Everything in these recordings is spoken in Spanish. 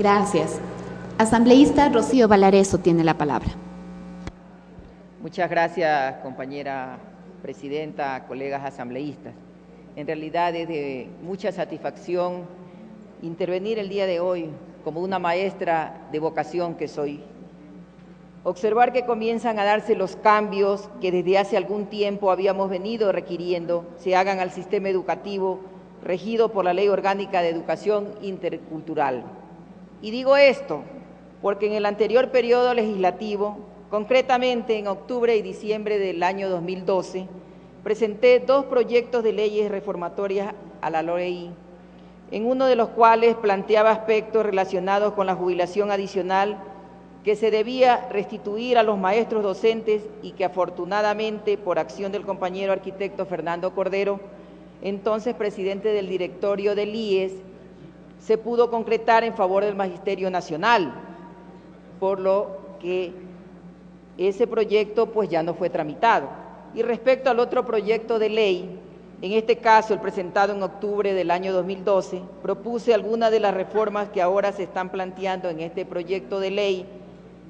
Gracias. Asambleísta Rocío Valareso tiene la palabra. Muchas gracias, compañera presidenta, colegas asambleístas. En realidad es de mucha satisfacción intervenir el día de hoy como una maestra de vocación que soy. Observar que comienzan a darse los cambios que desde hace algún tiempo habíamos venido requiriendo se hagan al sistema educativo regido por la Ley Orgánica de Educación Intercultural. Y digo esto porque en el anterior periodo legislativo, concretamente en octubre y diciembre del año 2012, presenté 2 proyectos de leyes reformatorias a la LOEI, en uno de los cuales planteaba aspectos relacionados con la jubilación adicional que se debía restituir a los maestros docentes y que afortunadamente, por acción del compañero arquitecto Fernando Cordero, entonces presidente del directorio del IES, se pudo concretar en favor del Magisterio Nacional, por lo que ese proyecto pues ya no fue tramitado. Y respecto al otro proyecto de ley, en este caso el presentado en octubre del año 2012, propuse algunas de las reformas que ahora se están planteando en este proyecto de ley,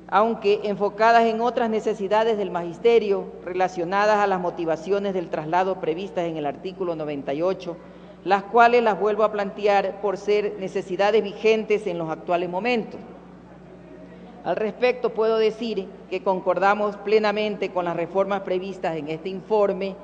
aunque enfocadas en otras necesidades del magisterio relacionadas a las motivaciones del traslado previstas en el artículo 98, las cuales las vuelvo a plantear por ser necesidades vigentes en los actuales momentos. Al respecto puedo decir que concordamos plenamente con las reformas previstas en este informe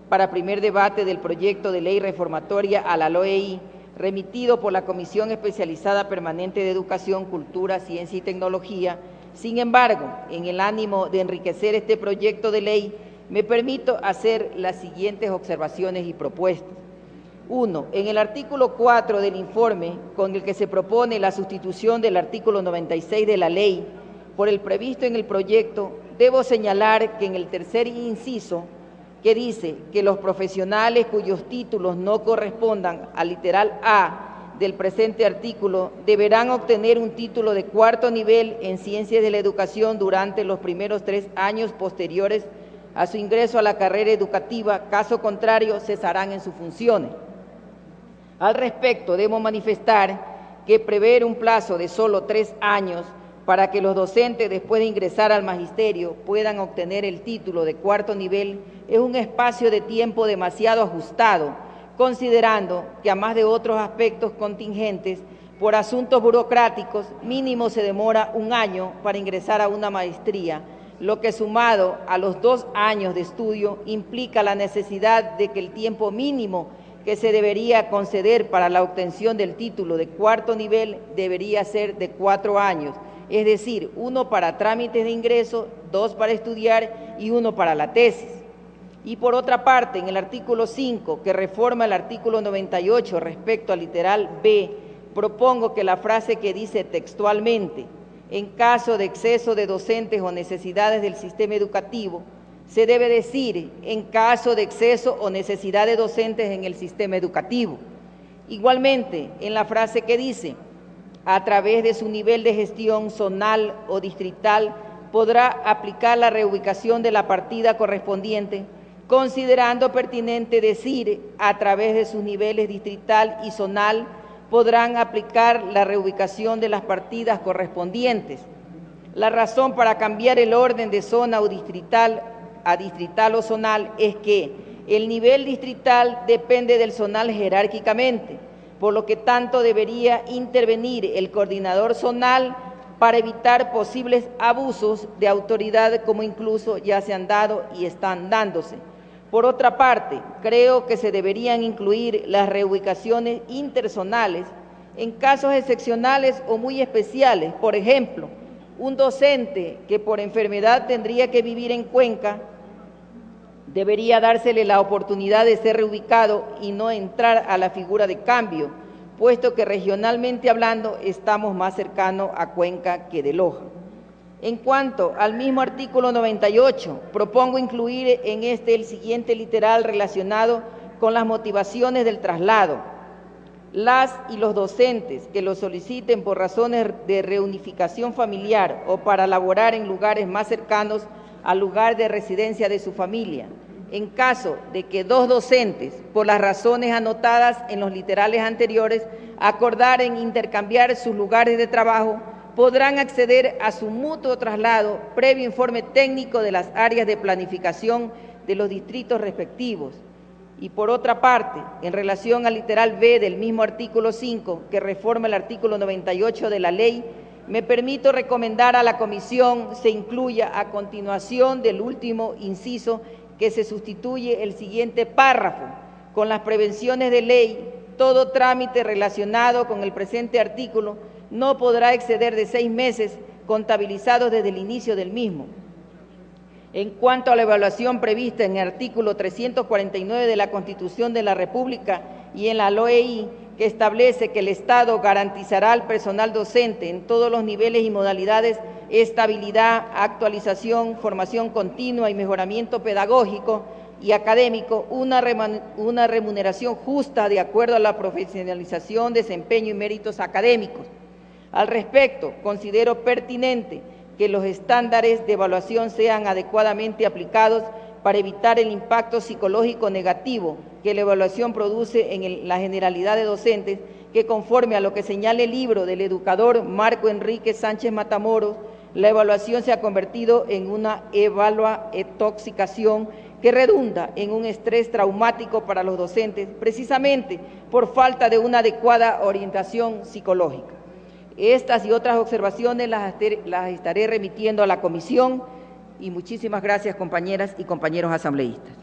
para primer debate del proyecto de ley reformatoria a la LOEI, remitido por la Comisión Especializada Permanente de Educación, Cultura, Ciencia y Tecnología. Sin embargo, en el ánimo de enriquecer este proyecto de ley, me permito hacer las siguientes observaciones y propuestas. 1. En el artículo 4 del informe, con el que se propone la sustitución del artículo 96 de la ley por el previsto en el proyecto, debo señalar que en el tercer inciso, que dice que los profesionales cuyos títulos no correspondan al literal A del presente artículo deberán obtener un título de 4º nivel en Ciencias de la Educación durante los primeros 3 años posteriores a su ingreso a la carrera educativa, caso contrario cesarán en sus funciones. Al respecto, debo manifestar que prever un plazo de solo 3 años para que los docentes, después de ingresar al magisterio, puedan obtener el título de 4º nivel es un espacio de tiempo demasiado ajustado, considerando que a más de otros aspectos contingentes, por asuntos burocráticos, mínimo se demora 1 año para ingresar a una maestría, lo que sumado a los 2 años de estudio implica la necesidad de que el tiempo mínimo que se debería conceder para la obtención del título de 4º nivel debería ser de 4 años, es decir, 1 para trámites de ingreso, 2 para estudiar y 1 para la tesis. Y por otra parte, en el artículo 5, que reforma el artículo 98 respecto al literal B, propongo que la frase que dice textualmente, en caso de exceso de docentes o necesidades del sistema educativo, se debe decir en caso de exceso o necesidad de docentes en el sistema educativo. Igualmente, en la frase que dice, a través de su nivel de gestión zonal o distrital, podrá aplicar la reubicación de la partida correspondiente, considerando pertinente decir, a través de sus niveles distrital y zonal, podrán aplicar la reubicación de las partidas correspondientes. La razón para cambiar el orden de zona o distrital a distrital o zonal es que el nivel distrital depende del zonal jerárquicamente, por lo que tanto debería intervenir el coordinador zonal para evitar posibles abusos de autoridad como incluso ya se han dado y están dándose. Por otra parte, creo que se deberían incluir las reubicaciones interzonales en casos excepcionales o muy especiales. Por ejemplo, un docente que por enfermedad tendría que vivir en Cuenca, debería dársele la oportunidad de ser reubicado y no entrar a la figura de cambio, puesto que regionalmente hablando estamos más cercanos a Cuenca que de Loja. En cuanto al mismo artículo 98, propongo incluir en este el siguiente literal relacionado con las motivaciones del traslado. Las y los docentes que lo soliciten por razones de reunificación familiar o para laborar en lugares más cercanos al lugar de residencia de su familia, en caso de que dos docentes, por las razones anotadas en los literales anteriores, acordaren intercambiar sus lugares de trabajo, podrán acceder a su mutuo traslado previo informe técnico de las áreas de planificación de los distritos respectivos. Y por otra parte, en relación al literal B del mismo artículo 5, que reforma el artículo 98 de la ley, me permito recomendar a la comisión se incluya a continuación del último inciso que se sustituye el siguiente párrafo: con las prevenciones de ley, todo trámite relacionado con el presente artículo no podrá exceder de 6 meses contabilizados desde el inicio del mismo. En cuanto a la evaluación prevista en el artículo 349 de la Constitución de la República y en la LOEI, que establece que el Estado garantizará al personal docente en todos los niveles y modalidades estabilidad, actualización, formación continua y mejoramiento pedagógico y académico, una remuneración justa de acuerdo a la profesionalización, desempeño y méritos académicos. Al respecto, considero pertinente que los estándares de evaluación sean adecuadamente aplicados para evitar el impacto psicológico negativo que la evaluación produce en la generalidad de docentes, que conforme a lo que señala el libro del educador Marco Enrique Sánchez Matamoros, la evaluación se ha convertido en una evaluatoxicación que redunda en un estrés traumático para los docentes, precisamente por falta de una adecuada orientación psicológica. Estas y otras observaciones las estaré remitiendo a la comisión y muchísimas gracias, compañeras y compañeros asambleístas.